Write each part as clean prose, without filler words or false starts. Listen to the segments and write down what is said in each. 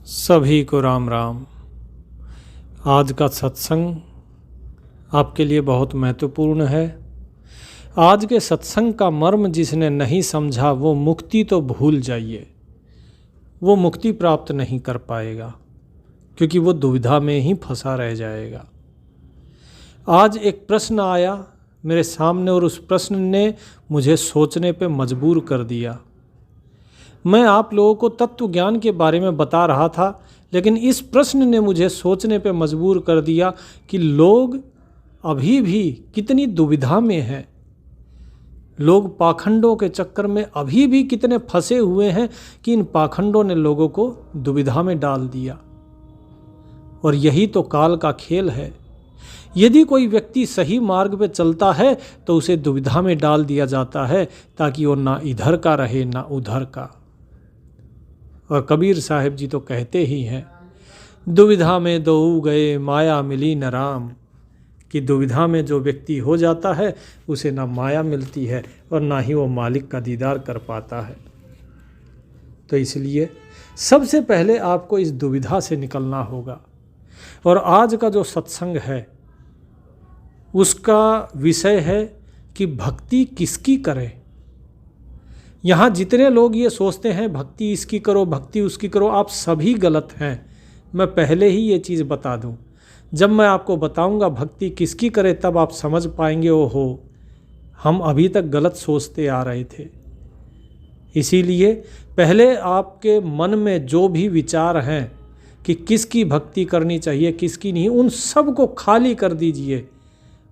सभी को राम राम। आज का सत्संग आपके लिए बहुत महत्वपूर्ण है। आज के सत्संग का मर्म जिसने नहीं समझा वो मुक्ति तो भूल जाइए, वो मुक्ति प्राप्त नहीं कर पाएगा, क्योंकि वो दुविधा में ही फंसा रह जाएगा। आज एक प्रश्न आया मेरे सामने और उस प्रश्न ने मुझे सोचने पे मजबूर कर दिया। मैं आप लोगों को तत्व ज्ञान के बारे में बता रहा था, लेकिन इस प्रश्न ने मुझे सोचने पे मजबूर कर दिया कि लोग अभी भी कितनी दुविधा में हैं। लोग पाखंडों के चक्कर में अभी भी कितने फंसे हुए हैं कि इन पाखंडों ने लोगों को दुविधा में डाल दिया। और यही तो काल का खेल है। यदि कोई व्यक्ति सही मार्ग पे चलता है तो उसे दुविधा में डाल दिया जाता है, ताकि वो ना इधर का रहे ना उधर का। और कबीर साहिब जी तो कहते ही हैं, दुविधा में दो गए माया मिली न राम, कि दुविधा में जो व्यक्ति हो जाता है उसे ना माया मिलती है और ना ही वो मालिक का दीदार कर पाता है। तो इसलिए सबसे पहले आपको इस दुविधा से निकलना होगा। और आज का जो सत्संग है उसका विषय है कि भक्ति किसकी करें। यहाँ जितने लोग ये सोचते हैं भक्ति इसकी करो भक्ति उसकी करो, आप सभी गलत हैं। मैं पहले ही ये चीज़ बता दूं। जब मैं आपको बताऊंगा भक्ति किसकी करे तब आप समझ पाएंगे, ओहो हम अभी तक गलत सोचते आ रहे थे। इसीलिए पहले आपके मन में जो भी विचार हैं कि किसकी भक्ति करनी चाहिए किसकी नहीं, उन सब को खाली कर दीजिए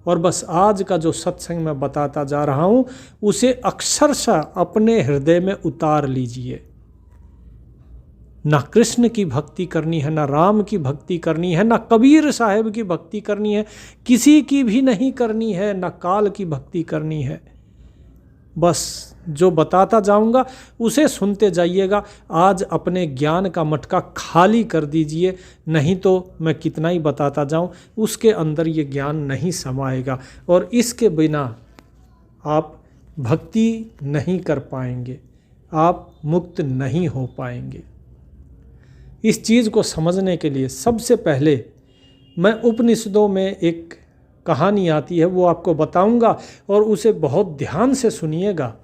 और बस आज का जो सत्संग मैं बताता जा रहा हूँ उसे अक्षरशः अपने हृदय में उतार लीजिए। ना कृष्ण की भक्ति करनी है, ना राम की भक्ति करनी है, ना कबीर साहिब की भक्ति करनी है, किसी की भी नहीं करनी है, ना काल की भक्ति करनी है। बस जो बताता जाऊंगा उसे सुनते जाइएगा। आज अपने ज्ञान का मटका खाली कर दीजिए, नहीं तो मैं कितना ही बताता जाऊं उसके अंदर ये ज्ञान नहीं समाएगा और इसके बिना आप भक्ति नहीं कर पाएंगे, आप मुक्त नहीं हो पाएंगे। इस चीज़ को समझने के लिए सबसे पहले मैं उपनिषदों में एक कहानी आती है वो आपको बताऊंगा और उसे बहुत ध्यान से सुनिएगा।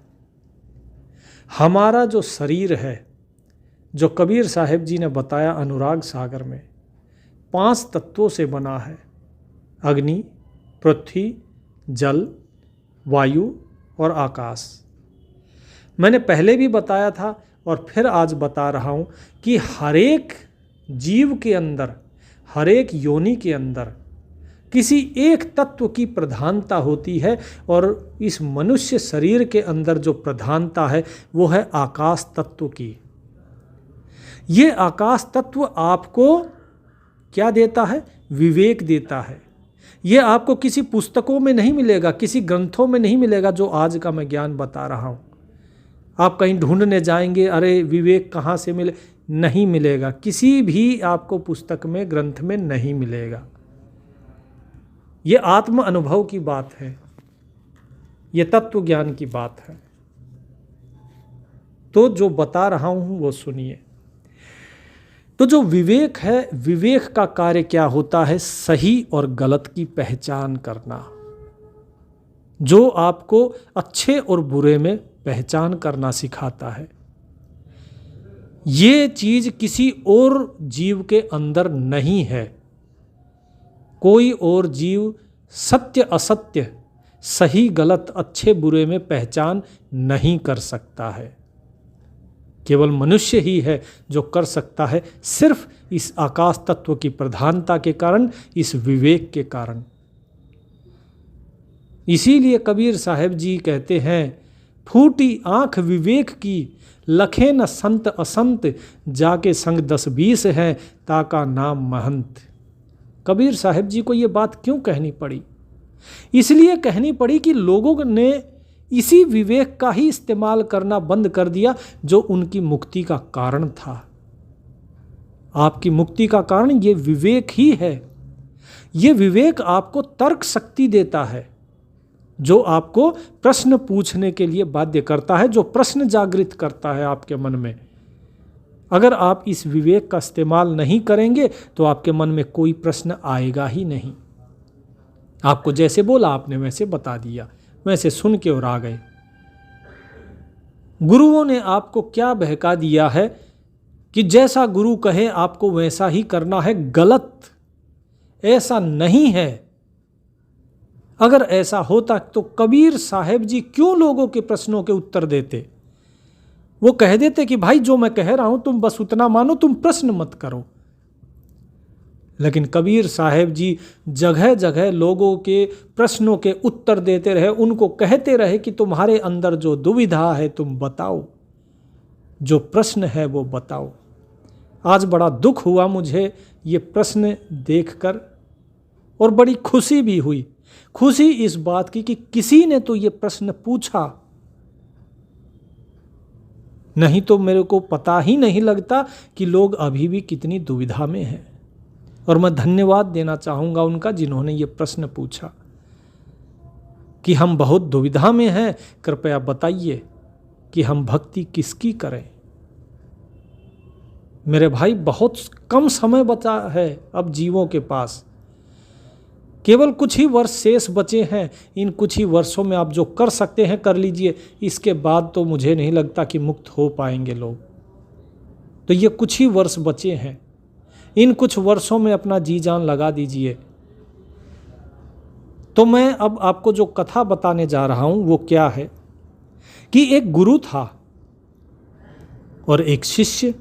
हमारा जो शरीर है, जो कबीर साहिब जी ने बताया अनुराग सागर में, 5 तत्वों से बना है। अग्नि, पृथ्वी, जल, वायु और आकाश। मैंने पहले भी बताया था और फिर आज बता रहा हूँ कि हर एक जीव के अंदर, हर एक योनि के अंदर किसी एक तत्व की प्रधानता होती है और इस मनुष्य शरीर के अंदर जो प्रधानता है वो है आकाश तत्व की। ये आकाश तत्व आपको क्या देता है? विवेक देता है। ये आपको किसी पुस्तकों में नहीं मिलेगा, किसी ग्रंथों में नहीं मिलेगा जो आज का मैं ज्ञान बता रहा हूँ। आप कहीं ढूंढने जाएंगे, अरे विवेक कहाँ से मिले, नहीं मिलेगा। किसी भी आपको पुस्तक में ग्रंथ में नहीं मिलेगा। ये आत्म अनुभव की बात है, ये तत्व ज्ञान की बात है। तो जो बता रहा हूं वो सुनिए। तो जो विवेक है, विवेक का कार्य क्या होता है? सही और गलत की पहचान करना, जो आपको अच्छे और बुरे में पहचान करना सिखाता है। ये चीज किसी और जीव के अंदर नहीं है। कोई और जीव सत्य असत्य, सही गलत, अच्छे बुरे में पहचान नहीं कर सकता है। केवल मनुष्य ही है जो कर सकता है, सिर्फ इस आकाश तत्व की प्रधानता के कारण, इस विवेक के कारण। इसीलिए कबीर साहिब जी कहते हैं, फूटी आंख विवेक की, लखे न संत असंत, जाके संग 10-20 है, ताका नाम महंत। कबीर साहिब जी को ये बात क्यों कहनी पड़ी? इसलिए कहनी पड़ी कि लोगों ने इसी विवेक का ही इस्तेमाल करना बंद कर दिया जो उनकी मुक्ति का कारण था। आपकी मुक्ति का कारण ये विवेक ही है। ये विवेक आपको तर्क शक्ति देता है, जो आपको प्रश्न पूछने के लिए बाध्य करता है, जो प्रश्न जागृत करता है आपके मन में। अगर आप इस विवेक का इस्तेमाल नहीं करेंगे तो आपके मन में कोई प्रश्न आएगा ही नहीं। आपको जैसे बोला आपने वैसे बता दिया, वैसे सुन के और आ गए। गुरुओं ने आपको क्या बहका दिया है कि जैसा गुरु कहे आपको वैसा ही करना है। गलत, ऐसा नहीं है। अगर ऐसा होता तो कबीर साहब जी क्यों लोगों के प्रश्नों के उत्तर देते? वो कह देते कि भाई जो मैं कह रहा हूं तुम बस उतना मानो, तुम प्रश्न मत करो। लेकिन कबीर साहब जी जगह जगह लोगों के प्रश्नों के उत्तर देते रहे, उनको कहते रहे कि तुम्हारे अंदर जो दुविधा है तुम बताओ, जो प्रश्न है वो बताओ। आज बड़ा दुख हुआ मुझे ये प्रश्न देखकर, और बड़ी खुशी भी हुई। खुशी इस बात की कि किसी ने तो ये प्रश्न पूछा, नहीं तो मेरे को पता ही नहीं लगता कि लोग अभी भी कितनी दुविधा में हैं। और मैं धन्यवाद देना चाहूँगा उनका जिन्होंने ये प्रश्न पूछा कि हम बहुत दुविधा में हैं, कृपया बताइए कि हम भक्ति किसकी करें। मेरे भाई बहुत कम समय बचा है अब जीवों के पास, केवल कुछ ही वर्ष शेष बचे हैं। इन कुछ ही वर्षों में आप जो कर सकते हैं कर लीजिए, इसके बाद तो मुझे नहीं लगता कि मुक्त हो पाएंगे लोग। तो ये कुछ ही वर्ष बचे हैं, इन कुछ वर्षों में अपना जी जान लगा दीजिए। तो मैं अब आपको जो कथा बताने जा रहा हूं वो क्या है कि एक गुरु था और एक शिष्य।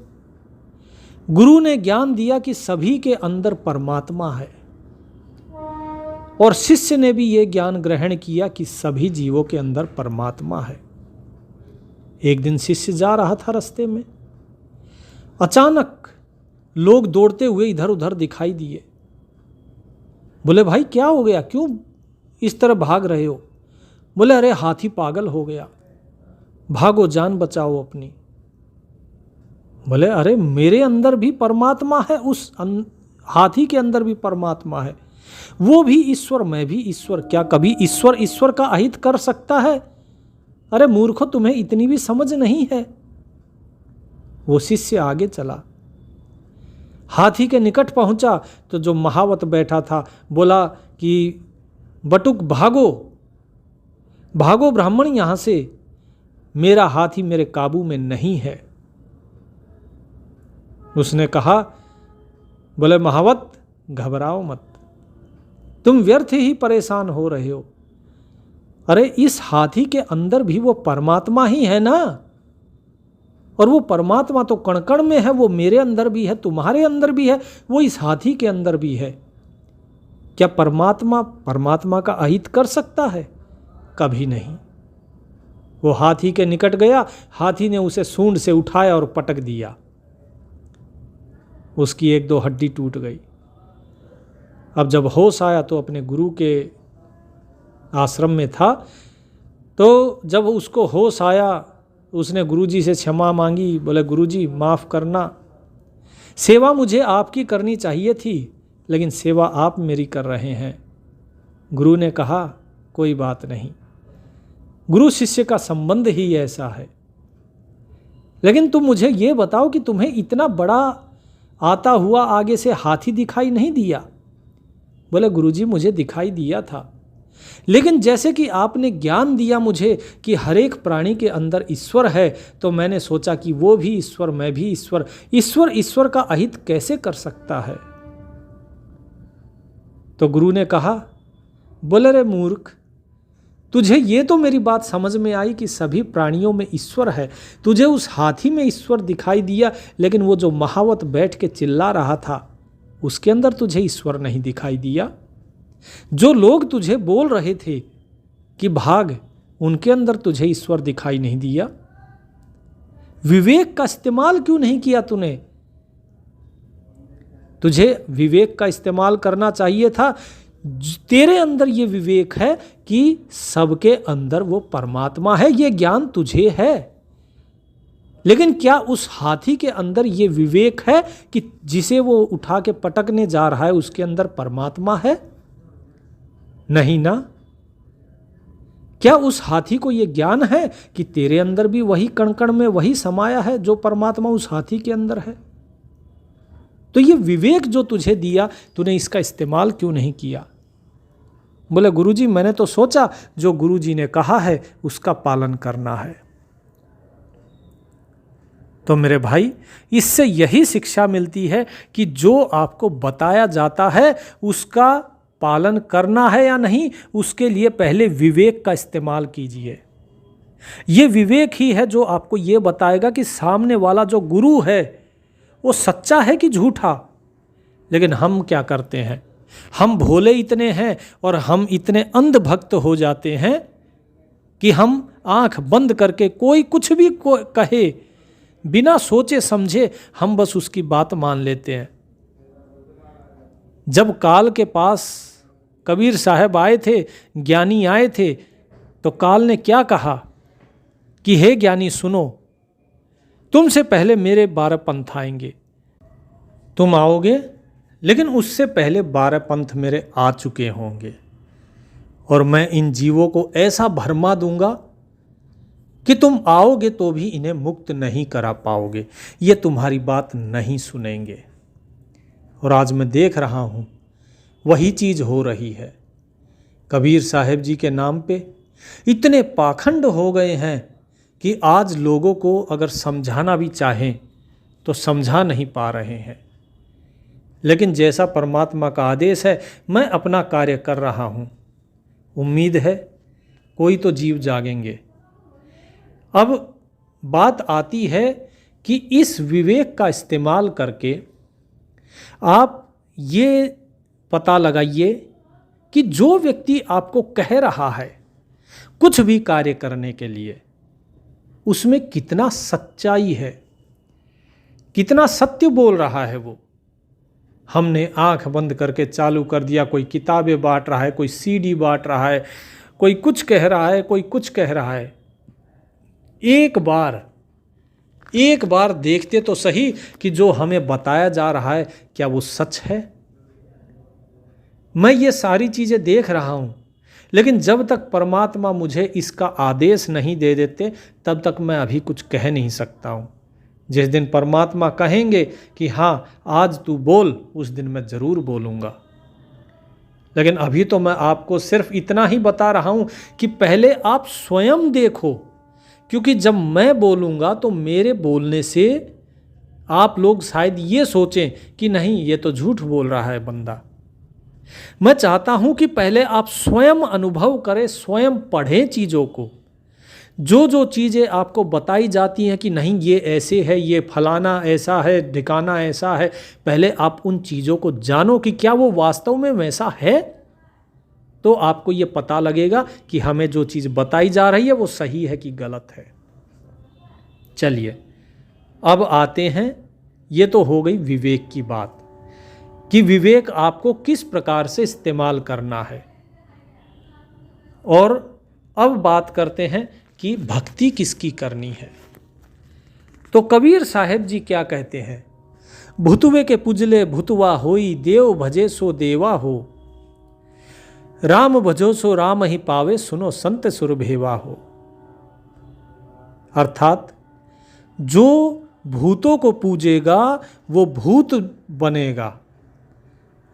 गुरु ने ज्ञान दिया कि सभी के अंदर परमात्मा है, और शिष्य ने भी ये ज्ञान ग्रहण किया कि सभी जीवों के अंदर परमात्मा है। एक दिन शिष्य जा रहा था रास्ते में, अचानक लोग दौड़ते हुए इधर उधर दिखाई दिए। बोले भाई क्या हो गया, क्यों इस तरह भाग रहे हो? बोले अरे हाथी पागल हो गया, भागो जान बचाओ अपनी। बोले अरे मेरे अंदर भी परमात्मा है, उस हाथी के अंदर भी परमात्मा है, वो भी ईश्वर मैं भी ईश्वर, क्या कभी ईश्वर ईश्वर का अहित कर सकता है? अरे मूर्खो, तुम्हें इतनी भी समझ नहीं है। वो शिष्य आगे चला, हाथी के निकट पहुंचा तो जो महावत बैठा था बोला कि बटुक भागो भागो ब्राह्मण यहां से, मेरा हाथी मेरे काबू में नहीं है। उसने कहा, बोले महावत घबराओ मत, तुम व्यर्थ ही परेशान हो रहे हो। अरे इस हाथी के अंदर भी वो परमात्मा ही है ना, और वो परमात्मा तो कण कण में है, वो मेरे अंदर भी है, तुम्हारे अंदर भी है, वो इस हाथी के अंदर भी है। क्या परमात्मा का अहित कर सकता है? कभी नहीं। वो हाथी के निकट गया, हाथी ने उसे सूंड से उठाया और पटक दिया, उसकी एक दो हड्डी टूट गई। अब जब होश आया तो अपने गुरु के आश्रम में था, तो जब उसको होश आया उसने गुरुजी से क्षमा मांगी। बोले गुरुजी माफ़ करना, सेवा मुझे आपकी करनी चाहिए थी, लेकिन सेवा आप मेरी कर रहे हैं। गुरु ने कहा कोई बात नहीं, गुरु शिष्य का संबंध ही ऐसा है। लेकिन तुम मुझे ये बताओ कि तुम्हें इतना बड़ा आता हुआ आगे से हाथी दिखाई नहीं दिया? बोले गुरुजी मुझे दिखाई दिया था, लेकिन जैसे कि आपने ज्ञान दिया मुझे कि हर एक प्राणी के अंदर ईश्वर है, तो मैंने सोचा कि वो भी ईश्वर मैं भी ईश्वर, ईश्वर का अहित कैसे कर सकता है? तो गुरु ने कहा, बोले रे मूर्ख, तुझे ये तो मेरी बात समझ में आई कि सभी प्राणियों में ईश्वर है, तुझे उस हाथी में ईश्वर दिखाई दिया, लेकिन वो जो महावत बैठ के चिल्ला रहा था उसके अंदर तुझे ईश्वर नहीं दिखाई दिया। जो लोग तुझे बोल रहे थे कि भाग, उनके अंदर तुझे ईश्वर दिखाई नहीं दिया। विवेक का इस्तेमाल क्यों नहीं किया तूने? तुझे विवेक का इस्तेमाल करना चाहिए था। तेरे अंदर ये विवेक है कि सबके अंदर वो परमात्मा है, ये ज्ञान तुझे है, लेकिन क्या उस हाथी के अंदर ये विवेक है कि जिसे वो उठा के पटकने जा रहा है उसके अंदर परमात्मा है? नहीं ना। क्या उस हाथी को ये ज्ञान है कि तेरे अंदर भी वही कण कण में वही समाया है जो परमात्मा उस हाथी के अंदर है? तो ये विवेक जो तुझे दिया, तूने इसका इस्तेमाल क्यों नहीं किया? बोले गुरुजी मैंने तो सोचा जो गुरुजी ने कहा है उसका पालन करना है। तो मेरे भाई, इससे यही शिक्षा मिलती है कि जो आपको बताया जाता है उसका पालन करना है या नहीं, उसके लिए पहले विवेक का इस्तेमाल कीजिए। ये विवेक ही है जो आपको ये बताएगा कि सामने वाला जो गुरु है वो सच्चा है कि झूठा। लेकिन हम क्या करते हैं, हम भोले इतने हैं और हम इतने अंधभक्त हो जाते हैं कि हम आंख बंद करके कोई कुछ भी कहे, बिना सोचे समझे हम बस उसकी बात मान लेते हैं। जब काल के पास कबीर साहब आए थे, ज्ञानी आए थे, तो काल ने क्या कहा कि हे ज्ञानी सुनो, तुमसे पहले मेरे 12 पंथ आएंगे, तुम आओगे लेकिन उससे पहले 12 पंथ मेरे आ चुके होंगे और मैं इन जीवों को ऐसा भरमा दूंगा कि तुम आओगे तो भी इन्हें मुक्त नहीं करा पाओगे, ये तुम्हारी बात नहीं सुनेंगे। और आज मैं देख रहा हूँ वही चीज़ हो रही है। कबीर साहब जी के नाम पे इतने पाखंड हो गए हैं कि आज लोगों को अगर समझाना भी चाहें तो समझा नहीं पा रहे हैं। लेकिन जैसा परमात्मा का आदेश है, मैं अपना कार्य कर रहा हूँ। उम्मीद है कोई तो जीव जागेंगे। अब बात आती है कि इस विवेक का इस्तेमाल करके आप ये पता लगाइए कि जो व्यक्ति आपको कह रहा है कुछ भी कार्य करने के लिए, उसमें कितना सच्चाई है, कितना सत्य बोल रहा है वो। हमने आंख बंद करके चालू कर दिया, कोई किताबें बांट रहा है, कोई सीडी बांट रहा है, कोई कुछ कह रहा है, कोई कुछ कह रहा है। एक बार देखते तो सही कि जो हमें बताया जा रहा है क्या वो सच है। मैं ये सारी चीज़ें देख रहा हूँ, लेकिन जब तक परमात्मा मुझे इसका आदेश नहीं दे देते तब तक मैं अभी कुछ कह नहीं सकता हूँ। जिस दिन परमात्मा कहेंगे कि हाँ आज तू बोल, उस दिन मैं ज़रूर बोलूँगा। लेकिन अभी तो मैं आपको सिर्फ इतना ही बता रहा हूँ कि पहले आप स्वयं देखो, क्योंकि जब मैं बोलूँगा तो मेरे बोलने से आप लोग शायद ये सोचें कि नहीं ये तो झूठ बोल रहा है बंदा। मैं चाहता हूँ कि पहले आप स्वयं अनुभव करें, स्वयं पढ़ें चीज़ों को। जो जो चीज़ें आपको बताई जाती हैं कि नहीं ये ऐसे है, ये फलाना ऐसा है, ठिकाना ऐसा है, पहले आप उन चीज़ों को जानो कि क्या वो वास्तव में वैसा है। तो आपको ये पता लगेगा कि हमें जो चीज़ बताई जा रही है वो सही है कि गलत है। चलिए अब आते हैं, ये तो हो गई विवेक की बात कि विवेक आपको किस प्रकार से इस्तेमाल करना है। और अब बात करते हैं कि भक्ति किसकी करनी है। तो कबीर साहब जी क्या कहते हैं, भुतवे के पुजले भुतवा होई, देव भजे सो देवा हो, राम भजो सो राम ही पावे, सुनो संत सुरभेवा हो। अर्थात जो भूतों को पूजेगा वो भूत बनेगा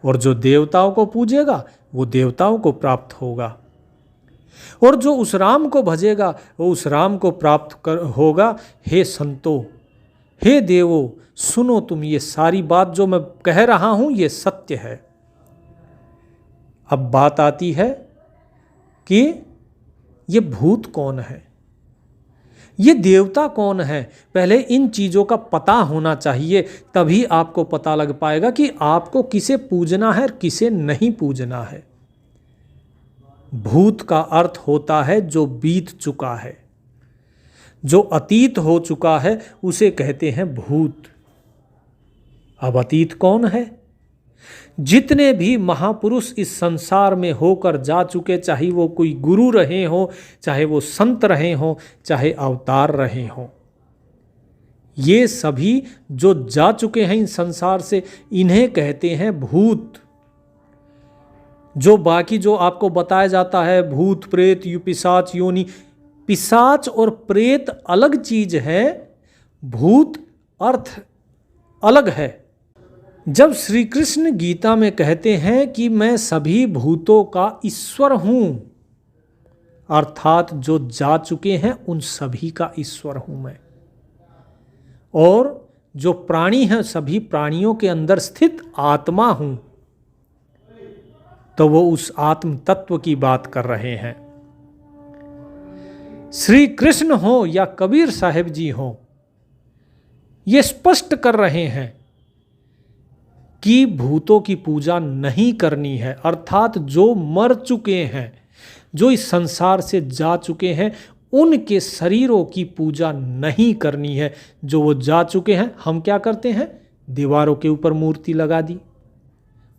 और जो देवताओं को पूजेगा वो देवताओं को प्राप्त होगा, और जो उस राम को भजेगा वो उस राम को प्राप्त होगा। हे संतो, हे देवो, सुनो तुम, ये सारी बात जो मैं कह रहा हूँ ये सत्य है। अब बात आती है कि ये भूत कौन है, ये देवता कौन है। पहले इन चीज़ों का पता होना चाहिए, तभी आपको पता लग पाएगा कि आपको किसे पूजना है और किसे नहीं पूजना है। भूत का अर्थ होता है जो बीत चुका है, जो अतीत हो चुका है उसे कहते हैं भूत। अब अतीत कौन है? जितने भी महापुरुष इस संसार में होकर जा चुके, चाहे वो कोई गुरु रहे हो, चाहे वो संत रहे हो, चाहे अवतार रहे हो, ये सभी जो जा चुके हैं इन संसार से, इन्हें कहते हैं भूत। जो बाकी जो आपको बताया जाता है भूत प्रेत पिशाच योनि, पिशाच और प्रेत अलग चीज है, भूत अर्थ अलग है। जब श्री कृष्ण गीता में कहते हैं कि मैं सभी भूतों का ईश्वर हूं, अर्थात जो जा चुके हैं उन सभी का ईश्वर हूं मैं, और जो प्राणी हैं सभी प्राणियों के अंदर स्थित आत्मा हूं, तो वो उस आत्म तत्व की बात कर रहे हैं। श्री कृष्ण हो या कबीर साहिब जी हो, ये स्पष्ट कर रहे हैं कि भूतों की पूजा नहीं करनी है, अर्थात जो मर चुके हैं, जो इस संसार से जा चुके हैं, उनके शरीरों की पूजा नहीं करनी है। जो वो जा चुके हैं, हम क्या करते हैं, दीवारों के ऊपर मूर्ति लगा दी,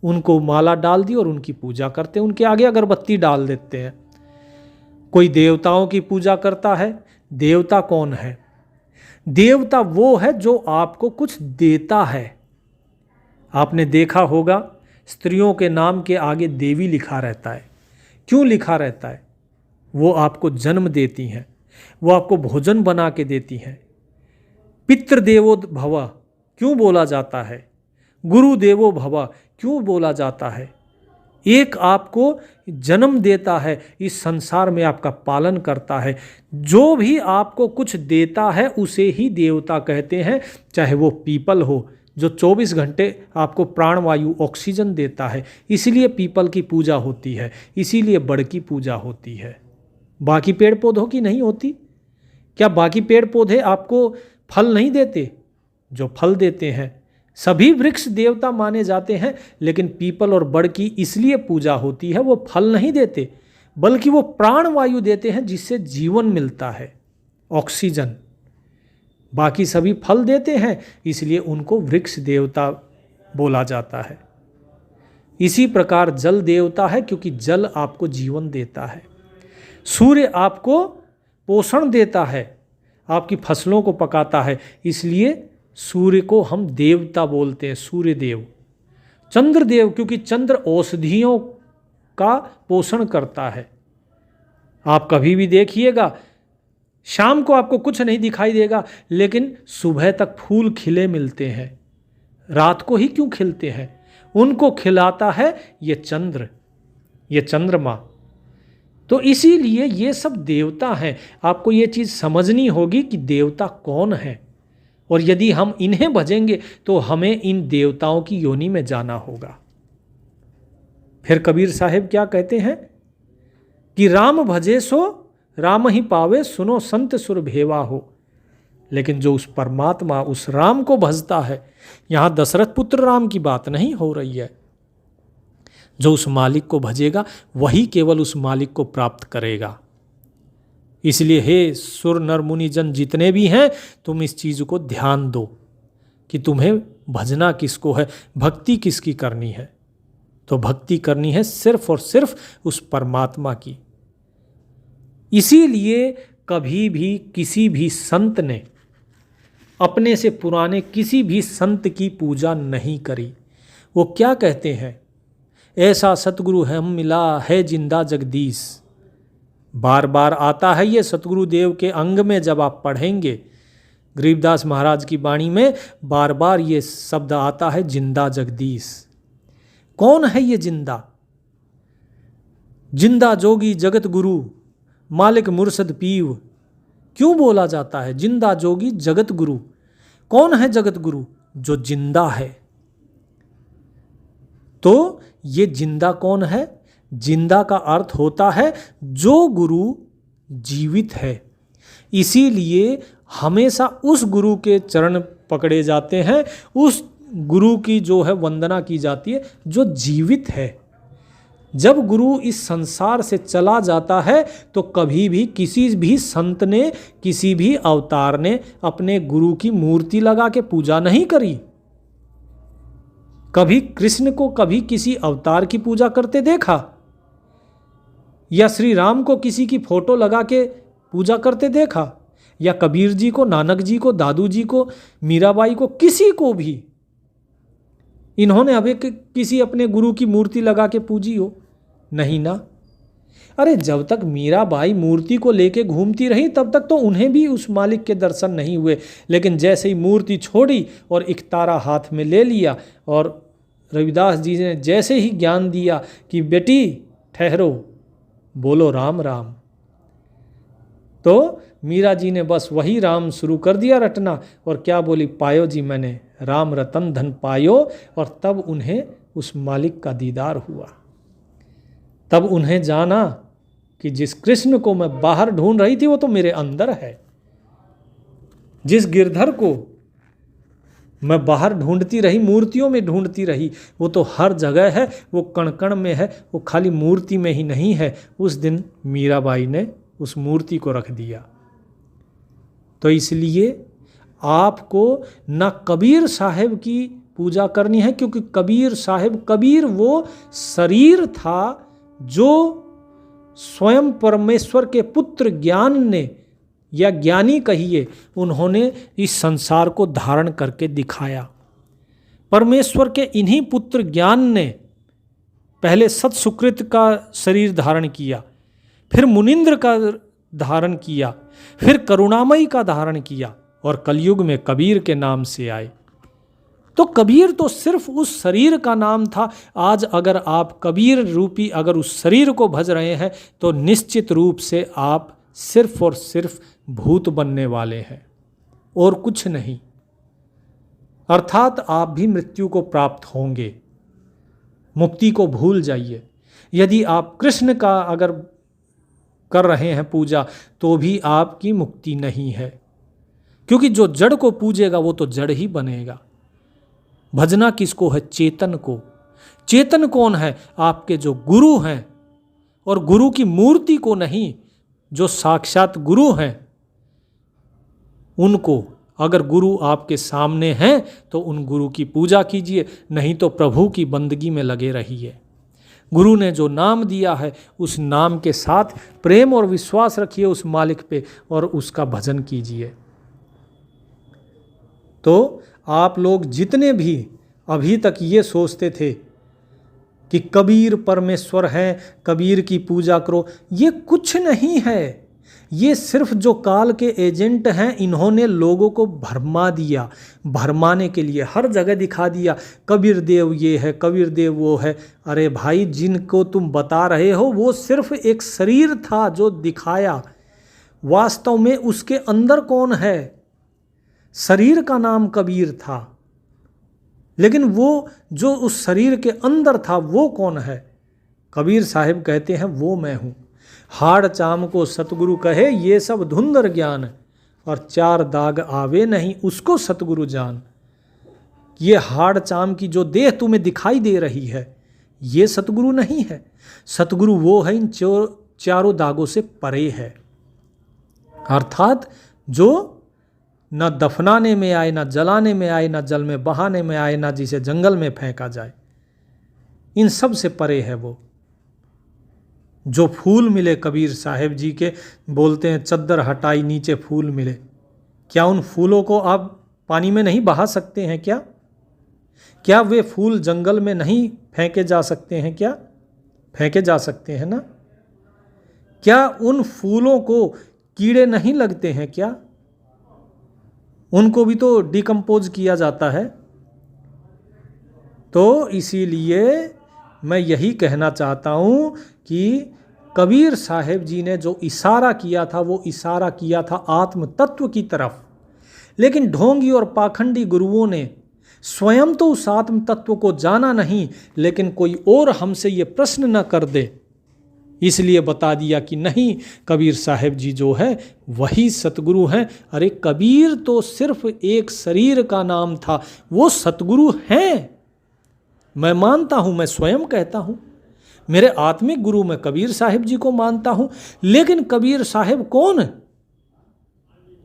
उनको माला डाल दी और उनकी पूजा करते हैं, उनके आगे अगरबत्ती डाल देते हैं। कोई देवताओं की पूजा करता है। देवता कौन है? देवता वो है जो आपको कुछ देता है। आपने देखा होगा स्त्रियों के नाम के आगे देवी लिखा रहता है। क्यों लिखा रहता है? वो आपको जन्म देती हैं, वो आपको भोजन बना के देती हैं। पितृदेवो भव क्यों बोला जाता है? गुरुदेवो भव क्यों बोला जाता है? एक आपको जन्म देता है, इस संसार में आपका पालन करता है। जो भी आपको कुछ देता है उसे ही देवता कहते हैं, चाहे वो पीपल हो जो 24 घंटे आपको प्राणवायु ऑक्सीजन देता है, इसीलिए पीपल की पूजा होती है, इसीलिए बड़ की पूजा होती है। बाकी पेड़ पौधों की नहीं होती। क्या बाकी पेड़ पौधे आपको फल नहीं देते? जो फल देते हैं, सभी वृक्ष देवता माने जाते हैं, लेकिन पीपल और बड़ की इसलिए पूजा होती है, वो फल नहीं देते बल्कि वो प्राणवायु देते हैं जिससे जीवन मिलता है, ऑक्सीजन। बाकी सभी फल देते हैं, इसलिए उनको वृक्ष देवता बोला जाता है। इसी प्रकार जल देवता है, क्योंकि जल आपको जीवन देता है। सूर्य आपको पोषण देता है, आपकी फसलों को पकाता है, इसलिए सूर्य को हम देवता बोलते हैं, सूर्य देव। चंद्रदेव, क्योंकि चंद्र औषधियों का पोषण करता है। आप कभी भी देखिएगा, शाम को आपको कुछ नहीं दिखाई देगा, लेकिन सुबह तक फूल खिले मिलते हैं। रात को ही क्यों खिलते हैं? उनको खिलाता है ये चंद्र, ये चंद्रमा। तो इसीलिए ये सब देवता हैं। आपको ये चीज़ समझनी होगी कि देवता कौन है, और यदि हम इन्हें भजेंगे तो हमें इन देवताओं की योनि में जाना होगा। फिर कबीर साहिब क्या कहते हैं कि राम भजे सो राम ही पावे, सुनो संत सुर भेवा हो। लेकिन जो उस परमात्मा, उस राम को भजता है, यहाँ दशरथ पुत्र राम की बात नहीं हो रही है। जो उस मालिक को भजेगा वही केवल उस मालिक को प्राप्त करेगा। इसलिए हे सुर नर मुनि जन जितने भी हैं, तुम इस चीज़ को ध्यान दो कि तुम्हें भजना किसको है, भक्ति किसकी करनी है। तो भक्ति करनी है सिर्फ और सिर्फ उस परमात्मा की। इसीलिए कभी भी किसी भी संत ने अपने से पुराने किसी भी संत की पूजा नहीं करी। वो क्या कहते हैं? ऐसा सतगुरु हम मिला है जिंदा जगदीश। बार बार आता है ये सतगुरुदेव के अंग में, जब आप पढ़ेंगे गरीबदास महाराज की वाणी में बार बार ये शब्द आता है, जिंदा जगदीश। कौन है ये जिंदा? जिंदा जोगी जगत गुरु मालिक मुर्शद पीव। क्यों बोला जाता है जिंदा जोगी जगत गुरु? कौन है जगत गुरु? जो जिंदा है। तो ये जिंदा कौन है? जिंदा का अर्थ होता है जो गुरु जीवित है। इसीलिए हमेशा उस गुरु के चरण पकड़े जाते हैं, उस गुरु की जो है वंदना की जाती है जो जीवित है। जब गुरु इस संसार से चला जाता है तो कभी भी किसी भी संत ने, किसी भी अवतार ने अपने गुरु की मूर्ति लगा के पूजा नहीं करी। कभी कृष्ण को कभी किसी अवतार की पूजा करते देखा? या श्री राम को किसी की फोटो लगा के पूजा करते देखा? या कबीर जी को, नानक जी को, दादू जी को, मीराबाई को, किसी को भी इन्होंने अभी किसी अपने गुरु की मूर्ति लगा के पूजी हो? नहीं ना। अरे जब तक मीराबाई मूर्ति को लेके घूमती रही तब तक तो उन्हें भी उस मालिक के दर्शन नहीं हुए, लेकिन जैसे ही मूर्ति छोड़ी और इकतारा हाथ में ले लिया और रविदास जी ने जैसे ही ज्ञान दिया कि बेटी ठहरो, बोलो राम राम, तो मीरा जी ने बस वही राम शुरू कर दिया रटना और क्या बोली, पायो जी मैंने राम रतन धन पायो। और तब उन्हें उस मालिक का दीदार हुआ। तब उन्हें जाना कि जिस कृष्ण को मैं बाहर ढूंढ रही थी वो तो मेरे अंदर है। जिस गिरधर को मैं बाहर ढूंढती रही, मूर्तियों में ढूंढती रही, वो तो हर जगह है, वो कण कण में है, वो खाली मूर्ति में ही नहीं है। उस दिन मीराबाई ने उस मूर्ति को रख दिया। तो इसलिए आपको न कबीर साहब की पूजा करनी है, क्योंकि कबीर साहब, कबीर वो शरीर था जो स्वयं परमेश्वर के पुत्र ज्ञान ने, या ज्ञानी कहिए, उन्होंने इस संसार को धारण करके दिखाया। परमेश्वर के इन्हीं पुत्र ज्ञान ने पहले सत सुकृत का शरीर धारण किया, फिर मुनिंद्र का धारण किया, फिर करुणामयी का धारण किया और कलयुग में कबीर के नाम से आए। तो कबीर तो सिर्फ उस शरीर का नाम था। आज अगर आप कबीर रूपी अगर उस शरीर को भज रहे हैं तो निश्चित रूप से आप सिर्फ और सिर्फ भूत बनने वाले हैं और कुछ नहीं। अर्थात आप भी मृत्यु को प्राप्त होंगे। मुक्ति को भूल जाइए। यदि आप कृष्ण का अगर कर रहे हैं पूजा तो भी आपकी मुक्ति नहीं है, क्योंकि जो जड़ को पूजेगा वो तो जड़ ही बनेगा। भजना किसको है? चेतन को। चेतन कौन है? आपके जो गुरु हैं, और गुरु की मूर्ति को नहीं, जो साक्षात गुरु हैं उनको। अगर गुरु आपके सामने हैं तो उन गुरु की पूजा कीजिए, नहीं तो प्रभु की बंदगी में लगे रहिए। गुरु ने जो नाम दिया है उस नाम के साथ प्रेम और विश्वास रखिए उस मालिक पे और उसका भजन कीजिए। तो आप लोग जितने भी अभी तक ये सोचते थे कि कबीर परमेश्वर हैं, कबीर की पूजा करो, ये कुछ नहीं है। ये सिर्फ जो काल के एजेंट हैं, इन्होंने लोगों को भरमा दिया। भरमाने के लिए हर जगह दिखा दिया कबीर देव ये है, कबीर देव वो है। अरे भाई, जिनको तुम बता रहे हो वो सिर्फ एक शरीर था जो दिखाया। वास्तव में उसके अंदर कौन है? शरीर का नाम कबीर था, लेकिन वो जो उस शरीर के अंदर था वो कौन है? कबीर साहिब कहते हैं वो मैं हूँ। हाड़ चाम को सतगुरु कहे ये सब धुंधर ज्ञान, और चार दाग आवे नहीं उसको सतगुरु जान। ये हाड़ चाम की जो देह तुम्हें दिखाई दे रही है ये सतगुरु नहीं है। सतगुरु वो है इन चारों दागों से परे है। अर्थात जो न दफनाने में आए, न जलाने में आए, न जल में बहाने में आए, न जिसे जंगल में फेंका जाए, इन सब से परे है वो। जो फूल मिले कबीर साहब जी के, बोलते हैं चद्दर हटाई नीचे फूल मिले। क्या उन फूलों को आप पानी में नहीं बहा सकते हैं क्या? क्या वे फूल जंगल में नहीं फेंके जा सकते हैं क्या? फेंके जा सकते हैं ना। क्या उन फूलों को कीड़े नहीं लगते हैं क्या? उनको भी तो डिकम्पोज किया जाता है। तो इसीलिए मैं यही कहना चाहता हूँ कि कबीर साहब जी ने जो इशारा किया था वो इशारा किया था आत्म तत्व की तरफ। लेकिन ढोंगी और पाखंडी गुरुओं ने स्वयं तो उस आत्म तत्व को जाना नहीं, लेकिन कोई और हमसे ये प्रश्न न कर दे इसलिए बता दिया कि नहीं, कबीर साहब जी जो है वही सतगुरु हैं। अरे कबीर तो सिर्फ एक शरीर का नाम था, वो सतगुरु हैं। मैं मानता हूँ, मैं स्वयं कहता हूँ, मेरे आत्मिक गुरु मैं कबीर साहब जी को मानता हूँ। लेकिन कबीर साहब कौन?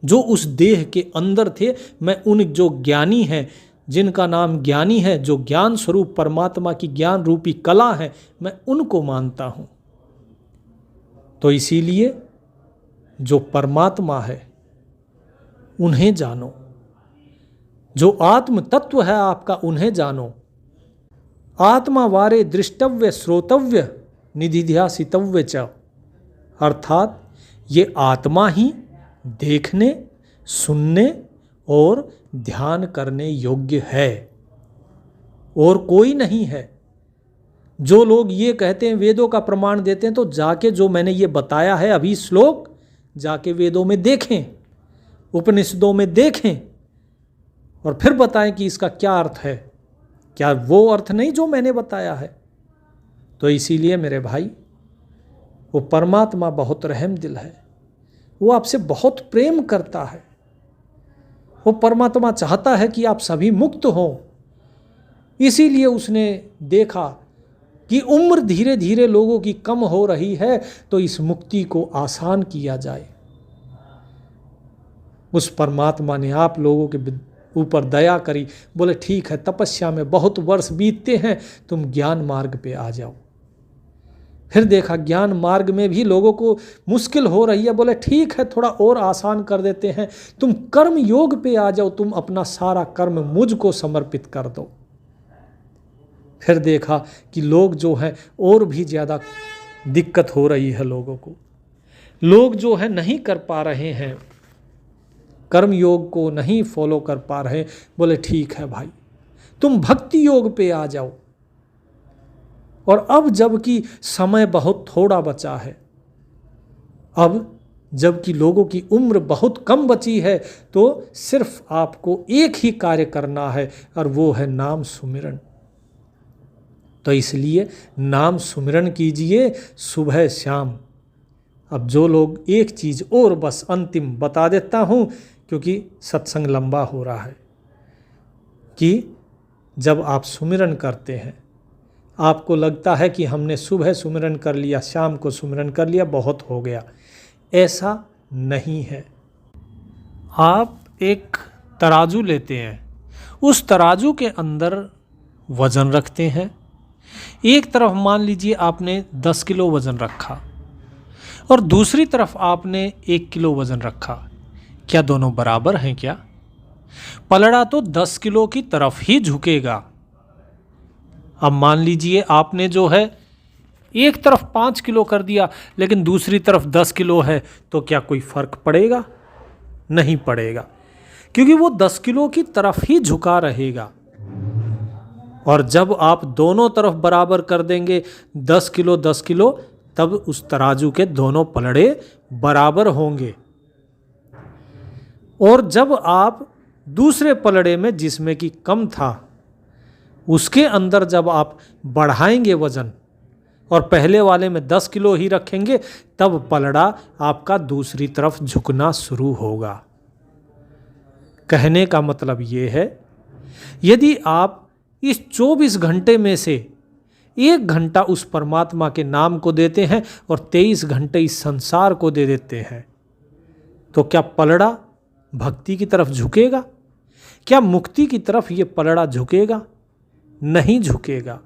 जो उस देह के अंदर थे। मैं उन जो ज्ञानी हैं, जिनका नाम ज्ञानी है, जो ज्ञान स्वरूप परमात्मा की ज्ञान रूपी कला है, मैं उनको मानता हूँ। तो इसीलिए जो परमात्मा है उन्हें जानो, जो आत्म तत्व है आपका उन्हें जानो। आत्मा वारे दृष्टव्य श्रोतव्य निधिध्यासितव्य च, अर्थात ये आत्मा ही देखने, सुनने और ध्यान करने योग्य है और कोई नहीं है। जो लोग ये कहते हैं, वेदों का प्रमाण देते हैं, तो जाके जो मैंने ये बताया है अभी श्लोक, जाके वेदों में देखें, उपनिषदों में देखें और फिर बताएं कि इसका क्या अर्थ है। क्या वो अर्थ नहीं जो मैंने बताया है? तो इसीलिए मेरे भाई, वो परमात्मा बहुत रहम दिल है, वो आपसे बहुत प्रेम करता है। वो परमात्मा चाहता है कि आप सभी मुक्त हों। इसीलिए उसने देखा कि उम्र धीरे धीरे लोगों की कम हो रही है, तो इस मुक्ति को आसान किया जाए। उस परमात्मा ने आप लोगों के ऊपर दया करी, बोले ठीक है, तपस्या में बहुत वर्ष बीतते हैं, तुम ज्ञान मार्ग पे आ जाओ। फिर देखा ज्ञान मार्ग में भी लोगों को मुश्किल हो रही है, बोले ठीक है, थोड़ा और आसान कर देते हैं, तुम कर्म योग पे आ जाओ, तुम अपना सारा कर्म मुझको समर्पित कर दो। फिर देखा कि लोग जो हैं और भी ज़्यादा दिक्कत हो रही है लोगों को, लोग जो है नहीं कर पा रहे हैं, कर्म योग को नहीं फॉलो कर पा रहे। बोले ठीक है भाई, तुम भक्ति योग पे आ जाओ। और अब जबकि समय बहुत थोड़ा बचा है, अब जबकि लोगों की उम्र बहुत कम बची है, तो सिर्फ आपको एक ही कार्य करना है और वो है नाम सुमिरन। तो इसलिए नाम सुमिरन कीजिए सुबह शाम। अब जो लोग, एक चीज़ और बस अंतिम बता देता हूँ, क्योंकि सत्संग लंबा हो रहा है, कि जब आप सुमिरन करते हैं, आपको लगता है कि हमने सुबह सुमिरन कर लिया, शाम को सुमिरन कर लिया, बहुत हो गया। ऐसा नहीं है। आप एक तराजू लेते हैं, उस तराजू के अंदर वज़न रखते हैं। एक तरफ मान लीजिए आपने 10 किलो वज़न रखा और दूसरी तरफ आपने 1 किलो वज़न रखा। क्या दोनों बराबर हैं क्या? पलड़ा तो 10 किलो की तरफ ही झुकेगा। अब मान लीजिए आपने जो है एक तरफ 5 किलो कर दिया, लेकिन दूसरी तरफ 10 किलो है, तो क्या कोई फर्क पड़ेगा? नहीं पड़ेगा, क्योंकि वो 10 किलो की तरफ ही झुका रहेगा। और जब आप दोनों तरफ बराबर कर देंगे, 10 किलो 10 किलो, तब उस तराजू के दोनों पलड़े बराबर होंगे। और जब आप दूसरे पलड़े में, जिसमें कि कम था, उसके अंदर जब आप बढ़ाएंगे वज़न और पहले वाले में 10 किलो ही रखेंगे, तब पलड़ा आपका दूसरी तरफ झुकना शुरू होगा। कहने का मतलब ये है, यदि आप इस 24 घंटे में से 1 घंटा उस परमात्मा के नाम को देते हैं और 23 घंटे इस संसार को दे देते हैं, तो क्या पलड़ा भक्ति की तरफ झुकेगा? क्या मुक्ति की तरफ ये पलड़ा झुकेगा? नहीं झुकेगा।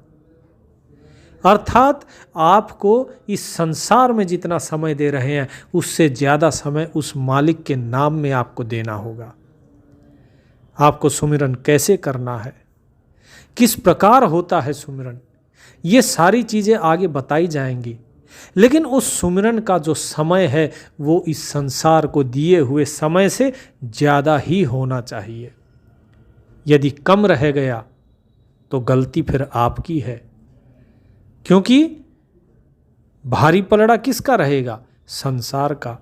अर्थात आपको इस संसार में जितना समय दे रहे हैं, उससे ज़्यादा समय उस मालिक के नाम में आपको देना होगा। आपको सुमिरन कैसे करना है, किस प्रकार होता है सुमिरन, ये सारी चीज़ें आगे बताई जाएंगी। लेकिन उस सुमिरन का जो समय है, वो इस संसार को दिए हुए समय से ज़्यादा ही होना चाहिए। यदि कम रह गया तो गलती फिर आपकी है, क्योंकि भारी पलड़ा किसका रहेगा? संसार का।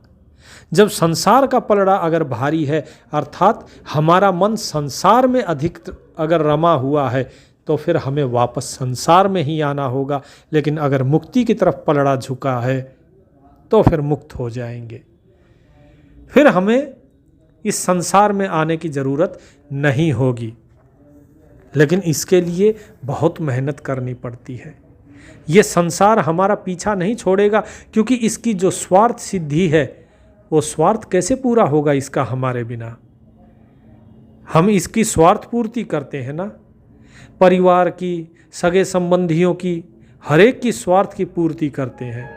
जब संसार का पलड़ा अगर भारी है, अर्थात हमारा मन संसार में अधिक अगर रमा हुआ है, तो फिर हमें वापस संसार में ही आना होगा। लेकिन अगर मुक्ति की तरफ पलड़ा झुका है, तो फिर मुक्त हो जाएंगे। फिर हमें इस संसार में आने की ज़रूरत नहीं होगी। लेकिन इसके लिए बहुत मेहनत करनी पड़ती है। ये संसार हमारा पीछा नहीं छोड़ेगा, क्योंकि इसकी जो स्वार्थ सिद्धि है, वो स्वार्थ कैसे पूरा होगा इसका हमारे बिना? हम इसकी स्वार्थ पूर्ति करते हैं ना, परिवार की, सगे संबंधियों की, हर एक की स्वार्थ की पूर्ति करते हैं।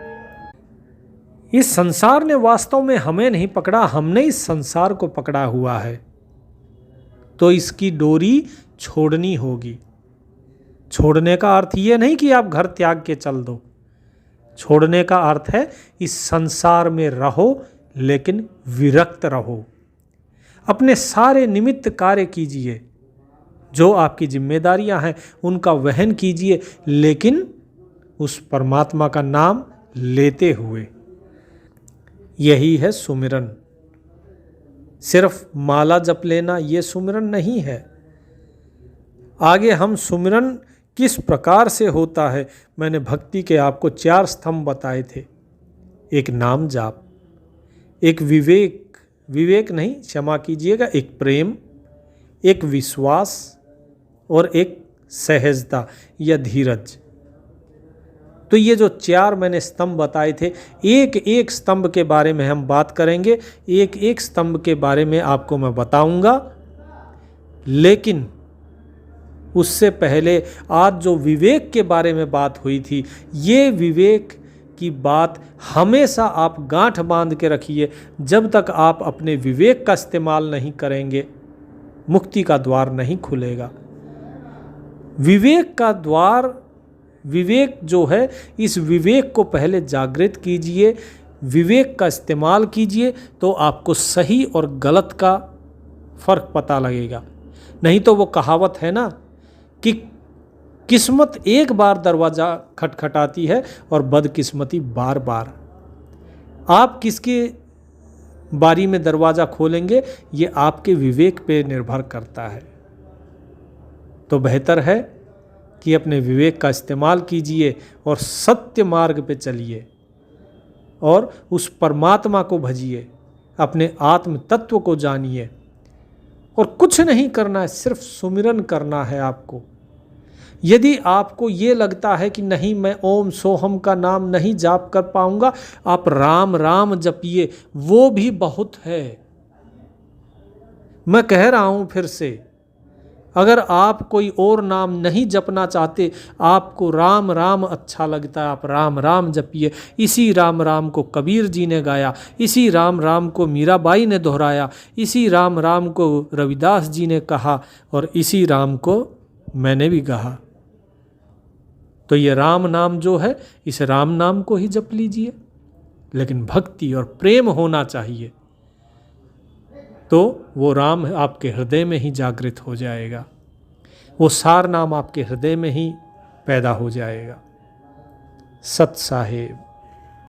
इस संसार ने वास्तव में हमें नहीं पकड़ा, हमने इस संसार को पकड़ा हुआ है। तो इसकी डोरी छोड़नी होगी। छोड़ने का अर्थ ये नहीं कि आप घर त्याग के चल दो। छोड़ने का अर्थ है इस संसार में रहो लेकिन विरक्त रहो। अपने सारे निमित्त कार्य कीजिए, जो आपकी जिम्मेदारियां हैं उनका वहन कीजिए, लेकिन उस परमात्मा का नाम लेते हुए। यही है सुमिरन। सिर्फ माला जप लेना ये सुमिरन नहीं है। आगे हम सुमिरन किस प्रकार से होता है, मैंने भक्ति के आपको 4 स्तंभ बताए थे। एक नाम जाप, एक विवेक नहीं, क्षमा कीजिएगा, एक प्रेम, एक विश्वास और एक सहजता या धीरज। तो ये जो 4 मैंने स्तंभ बताए थे, एक एक स्तंभ के बारे में हम बात करेंगे, एक एक स्तंभ के बारे में आपको मैं बताऊंगा। लेकिन उससे पहले आज जो विवेक के बारे में बात हुई थी, ये विवेक की बात हमेशा आप गांठ बांध के रखिए। जब तक आप अपने विवेक का इस्तेमाल नहीं करेंगे, मुक्ति का द्वार नहीं खुलेगा। विवेक का द्वार, विवेक जो है, इस विवेक को पहले जागृत कीजिए, विवेक का इस्तेमाल कीजिए, तो आपको सही और गलत का फर्क पता लगेगा। नहीं तो वो कहावत है ना कि किस्मत एक बार दरवाज़ा खटखटाती है और बदकिस्मती बार बार। आप किसके बारी में दरवाज़ा खोलेंगे, ये आपके विवेक पे निर्भर करता है। तो बेहतर है कि अपने विवेक का इस्तेमाल कीजिए और सत्य मार्ग पे चलिए और उस परमात्मा को भजिए, अपने आत्म तत्व को जानिए। और कुछ नहीं करना है, सिर्फ सुमिरन करना है आपको। यदि आपको ये लगता है कि नहीं, मैं ओम सोहम का नाम नहीं जाप कर पाऊंगा, आप राम राम जपिए, वो भी बहुत है। मैं कह रहा हूं फिर से, अगर आप कोई और नाम नहीं जपना चाहते, आपको राम राम अच्छा लगता है, आप राम राम जपिए। इसी राम राम को कबीर जी ने गाया, इसी राम राम को मीराबाई ने दोहराया, इसी राम राम को रविदास जी ने कहा और इसी राम को मैंने भी कहा। तो ये राम नाम जो है, इस राम नाम को ही जप लीजिए, लेकिन भक्ति और प्रेम होना चाहिए। तो वो राम आपके हृदय में ही जागृत हो जाएगा, वो सार नाम आपके हृदय में ही पैदा हो जाएगा। सत साहेब।